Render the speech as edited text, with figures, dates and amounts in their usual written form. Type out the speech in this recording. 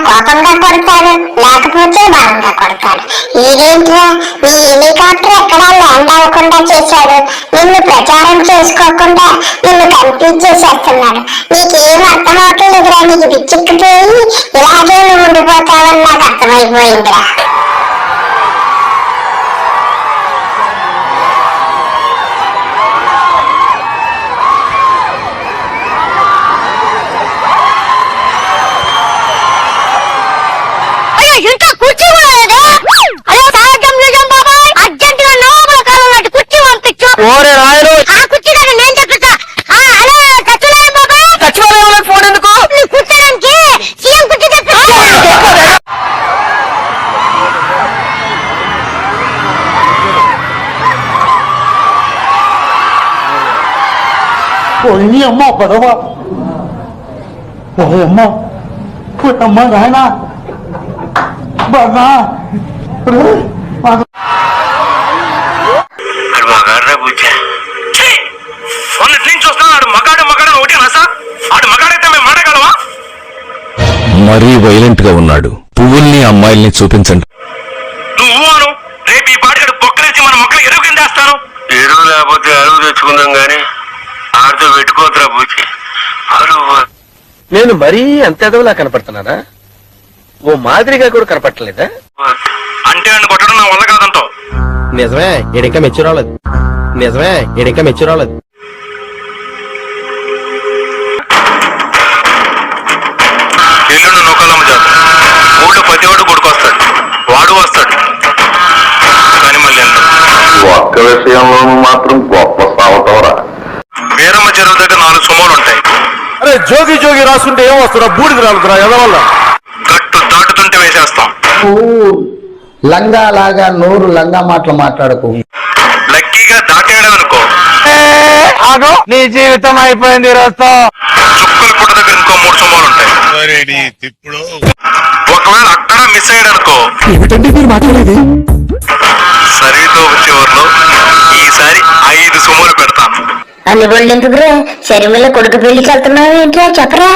కోపంగా కొడతాడు, లేకపోతే బలంగా కొడతాడు. ఇదేంట్రా నీ హెలికాప్టర్ ఎక్కడా ల్యాండ్ అవ్వకుండా చేశాడు, నిన్ను ప్రచారం చేసుకోకుండా నిన్ను కన్ఫ్యూజ్ చేసేస్తున్నాడు. నీకేం అర్థం అవట్లేదురా, నీకు పిచ్చెక్కిపోయి ఇలాగే నువ్వు ఉండిపోతావని నాకు అర్థమైపోయిందిరా. ఇంకా కుర్చీ కూడా లేదు. అదే సాయం నిజం బాబాయ్, అర్జెంట్ గా నోబుల కాలం నాటి కుర్చీ పంపించు. ఓరే రాయరు, ఆ కుర్చీ దగ్గర నేను చెప్తా. హలో సత్యనారాయణ బాబాయ్, సచివాలయంలో ఫోన్ ఎందుకు? నువ్వు కూర్చోడానికి సీఎం కుర్చీ తెప్పి. పోయి అమ్మ పదవ ఓ అమ్మ పుట్టమ్మ నాయన బాగా మరీ వైలెంట్ గా ఉన్నాడు. పువ్వుల్ని అమ్మాయిల్ని చూపించండి. నువ్వు రేపు ఈ పాటికి బొక్కలేసి మన మొక్కలు ఎరువు కింద వేస్తాను. ఎరువు లేకపోతే అరువు తెచ్చుకుందాం గాని ఆడితో పెట్టుకోవద్దురా పూచి. నేను మరీ అంత ఎదవలా కనపడుతున్నానా? ఓ మాదిరిగా కూడా కనపడలేదా? అంటే అని కొట్టడం నా వల్ల కాదంటావు. నిజమే, ఎడిక మెచ్చురాలేదు. నిజమే, ఎడిక మెచ్చురాలేదు. ఎల్లుండి నూకలమ్మ జాతర. ఊళ్ళో ప్రతివాడు కొడుకొస్తాడు, వాడు వస్తాడు. కానీ మళ్ళీ ఒక్క విషయంలోనూ మాత్రం గొప్ప సాగుతావరా. వీరమ్మ చెరువు దగ్గర 4 సుమోలు ఉంటాయి. అరే జోగి జోగి రాసుకుంటే ఏం వస్తున్నా, బూడిద రాలుతురా ఎదవల్ల. గట్టు దాటుతుంటే వేసేస్తాం. లంగా లాగా నోరు లంగా మాటలు మాట్లాడకు. లక్కీగా దాటేయడం అనుకో, నీ జీవితం అయిపోయింది. రాస్తా చుక్కల పుట్ట దగ్గర ఇంకో 3 సుమోలు ఉంటాయి. ఒకవేళ అక్కడ మిస్ అయ్యాడనుకో, ఏమిటండి మీరు మాట్లాడేది? సరితో చివరిలో ఈసారి 5 సుమోలు పెడతాను. అన్ని బళ్ళు ఎందుకురా, శరీరంలో కొడుకు పెళ్లికి వెళ్తున్నావు ఏంట్రా చెప్పరా.